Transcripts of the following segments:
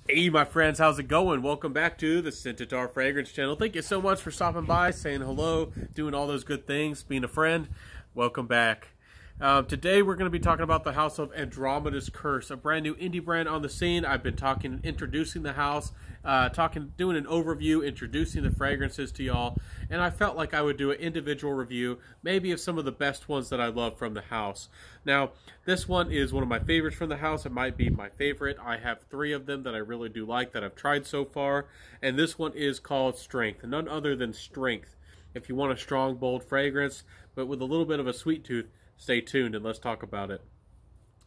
Hey my friends, how's it going? Welcome back to the Centaur Fragrance channel. Thank you so much for stopping by, saying hello, doing all those good things, being a friend. Welcome back. Today we're going to be talking about the house of Andromedas Curse, a brand new indie brand on the scene. I've been introducing the house, doing an overview, introducing the fragrances to y'all, and I felt like I would do an individual review, maybe of some of the best ones that I love from the house. Now, this one is one of my favorites from the house. It might be my favorite. I have 3 of them that I really do like that I've tried so far, and this one is called Strength, none other than Strength. If you want a strong, bold fragrance, but with a little bit of a sweet tooth, stay tuned and let's talk about it.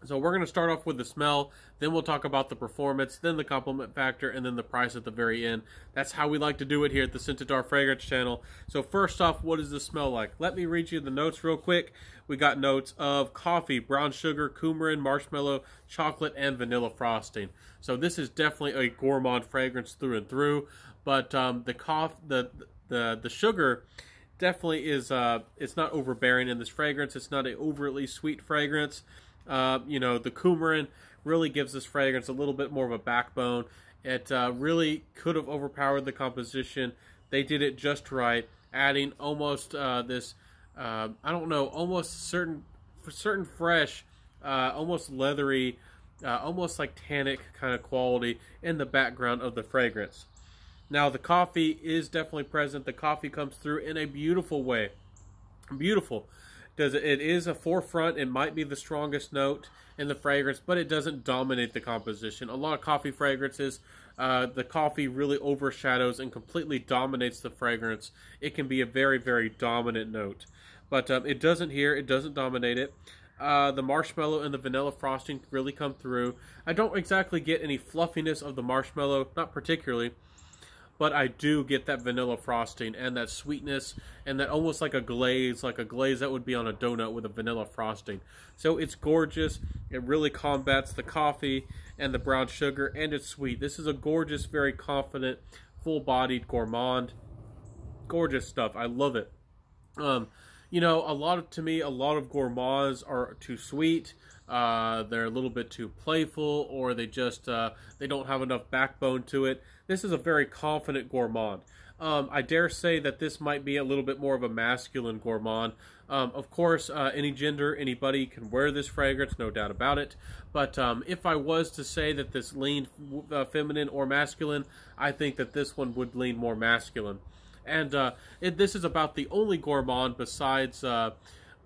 So we're going to start off with the smell, then we'll talk about the performance, then the compliment factor, and then the price at the very end. That's how we like to do it here at the Centaur Fragrance channel. So first off, what does this smell like? Let me read you the notes real quick. We got notes of coffee, brown sugar, coumarin, marshmallow, chocolate, and vanilla frosting. So this is definitely a gourmand fragrance through and through, but the sugar definitely is it's not overbearing in this fragrance. It's not an overly sweet fragrance. The coumarin really gives this fragrance a little bit more of a backbone. It really could have overpowered the composition. They did it just right, adding almost almost certain fresh, almost leathery, almost like tannic kind of quality in the background of the fragrance. Now, the coffee is definitely present. The coffee comes through in a beautiful way. Beautiful. It is a forefront. It might be the strongest note in the fragrance, but it doesn't dominate the composition. A lot of coffee fragrances, the coffee really overshadows and completely dominates the fragrance. It can be a very, very dominant note. But it doesn't here. It doesn't dominate it. The marshmallow and the vanilla frosting really come through. I don't exactly get any fluffiness of the marshmallow, not particularly. But I do get that vanilla frosting and that sweetness and that almost like a glaze that would be on a donut with a vanilla frosting. So it's gorgeous. It really combats the coffee and the brown sugar, and it's sweet. This is a gorgeous, very confident, full-bodied gourmand. Gorgeous stuff. I love it. To me, a lot of gourmands are too sweet. They're a little bit too playful, or they just they don't have enough backbone to it. This is a very confident gourmand. I dare say that this might be a little bit more of a masculine gourmand. Of course, any gender, anybody can wear this fragrance, no doubt about it. But if I was to say that this leaned feminine or masculine, I think that this one would lean more masculine. And this is about the only gourmand besides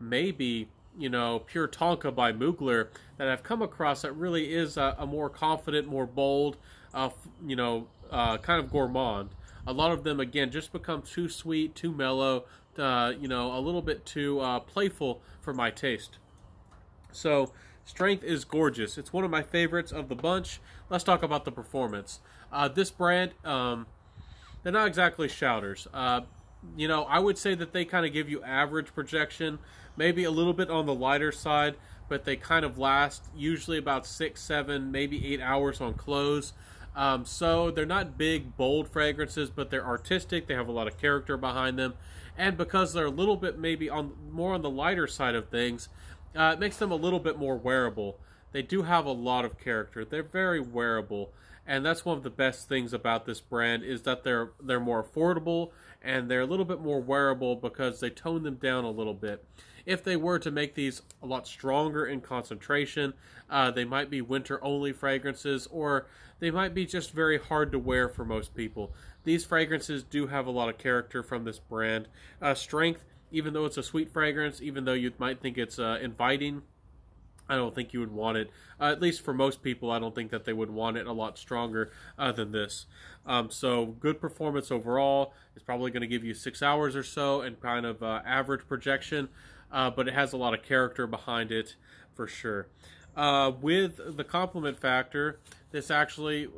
maybe, Pure Tonka by Mugler that I've come across that really is a more confident, more bold, kind of gourmand. A lot of them, again, just become too sweet, too mellow, a little bit too playful for my taste. So, Strength is gorgeous. It's one of my favorites of the bunch. Let's talk about the performance. This brand, they're not exactly shouters. I would say that they kind of give you average projection, maybe a little bit on the lighter side, but they kind of last usually about 6, 7, maybe 8 hours on close. So they're not big, bold fragrances, but they're artistic. They have a lot of character behind them. And because they're a little bit maybe more on the lighter side of things, it makes them a little bit more wearable. They do have a lot of character. They're very wearable. And that's one of the best things about this brand is that they're more affordable and they're a little bit more wearable because they tone them down a little bit. If they were to make these a lot stronger in concentration, they might be winter-only fragrances, or they might be just very hard to wear for most people. These fragrances do have a lot of character from this brand. Strength, even though it's a sweet fragrance, even though you might think it's inviting, I don't think you would want it. At least for most people, I don't think that they would want it a lot stronger than this. So good performance overall. It's probably going to give you 6 hours or so and kind of average projection. But it has a lot of character behind it for sure. With the compliment factor, this actually,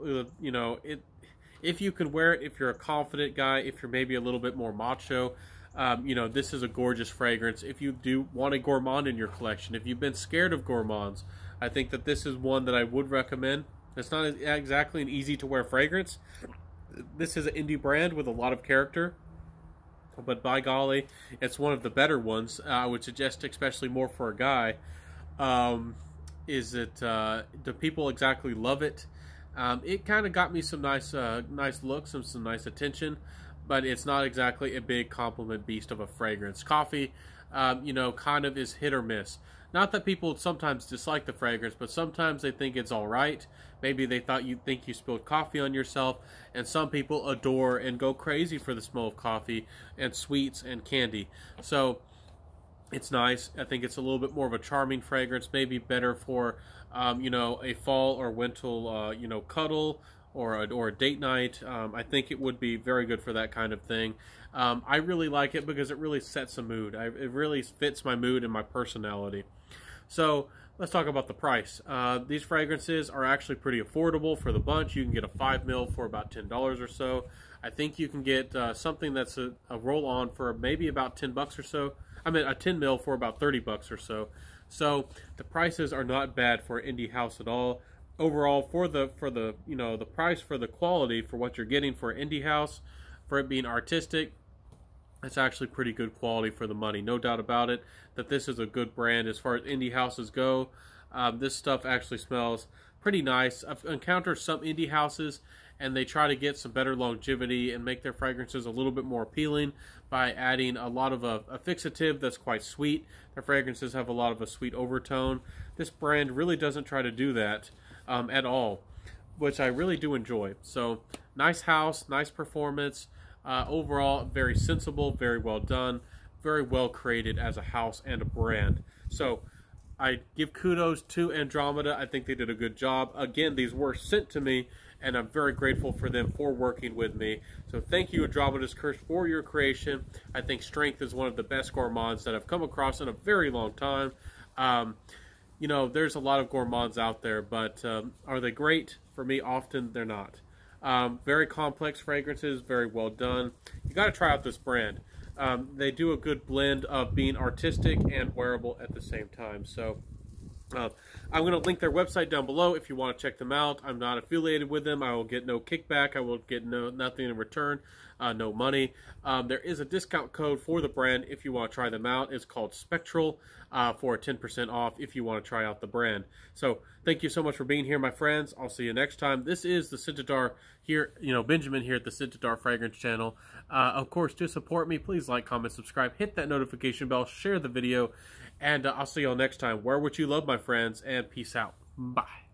if you can wear it, if you're a confident guy, if you're maybe a little bit more macho, this is a gorgeous fragrance. If you do want a gourmand in your collection, if you've been scared of gourmands, I think that this is one that I would recommend. It's not exactly an easy-to-wear fragrance. This is an indie brand with a lot of character, but by golly, it's one of the better ones. I would suggest, especially more for a guy. Do people exactly love it? It kind of got me some nice looks and some nice attention, but it's not exactly a big compliment beast of a fragrance. Coffee, you know, kind of is hit or miss. Not that people sometimes dislike the fragrance, but sometimes they think it's all right. Maybe they thought you think you spilled coffee on yourself, and some people adore and go crazy for the smell of coffee and sweets and candy. So it's nice. I think it's a little bit more of a charming fragrance, maybe better for, you know, a fall or winter, you know, cuddle or a date night. I think it would be very good for that kind of thing. I really like it because it really sets a mood. It really fits my mood and my personality. So let's talk about the price. These fragrances are actually pretty affordable for the bunch. You can get a 5 ml for about $10 or so. I think you can get something that's a roll-on for maybe about $10 or so. I mean, a 10 ml for about $30 or so. So the prices are not bad for an indie house at all. Overall, for the you know, the price for the quality for what you're getting for an indie house, for it being artistic, it's actually pretty good quality for the money. No doubt about it that this is a good brand as far as indie houses go. This stuff actually smells pretty nice. I've encountered some indie houses and they try to get some better longevity and make their fragrances a little bit more appealing by adding a lot of a fixative that's quite sweet. Their fragrances have a lot of a sweet overtone. This brand really doesn't try to do that at all, which I really do enjoy. So nice house, nice performance. Overall, very sensible, very well done, very well created as a house and a brand. So I give kudos to Andromeda. I think they did a good job. Again, these were sent to me, and I'm very grateful for them for working with me. So thank you, Andromedas Curse, for your creation. I think Strength is one of the best gourmands that I've come across in a very long time. You know, there's a lot of gourmands out there, but are they great? For me, often they're not. Very complex fragrances, very well done. You got to try out this brand. They do a good blend of being artistic and wearable at the same time. So I'm going to link their website down below if you want to check them out. I'm not affiliated with them. I will get no kickback. I will get nothing in return, no money. There is a discount code for the brand if you want to try them out. It's called Spectral for 10% off if you want to try out the brand. So thank you so much for being here, my friends. I'll see you next time. This is the Scentadar here, you know, Benjamin here at the Scentadar Fragrance channel. Of course, to support me, please like, comment, subscribe, hit that notification bell, share the video, and I'll see you all next time. Wear what you love, my friends, and peace out. Bye.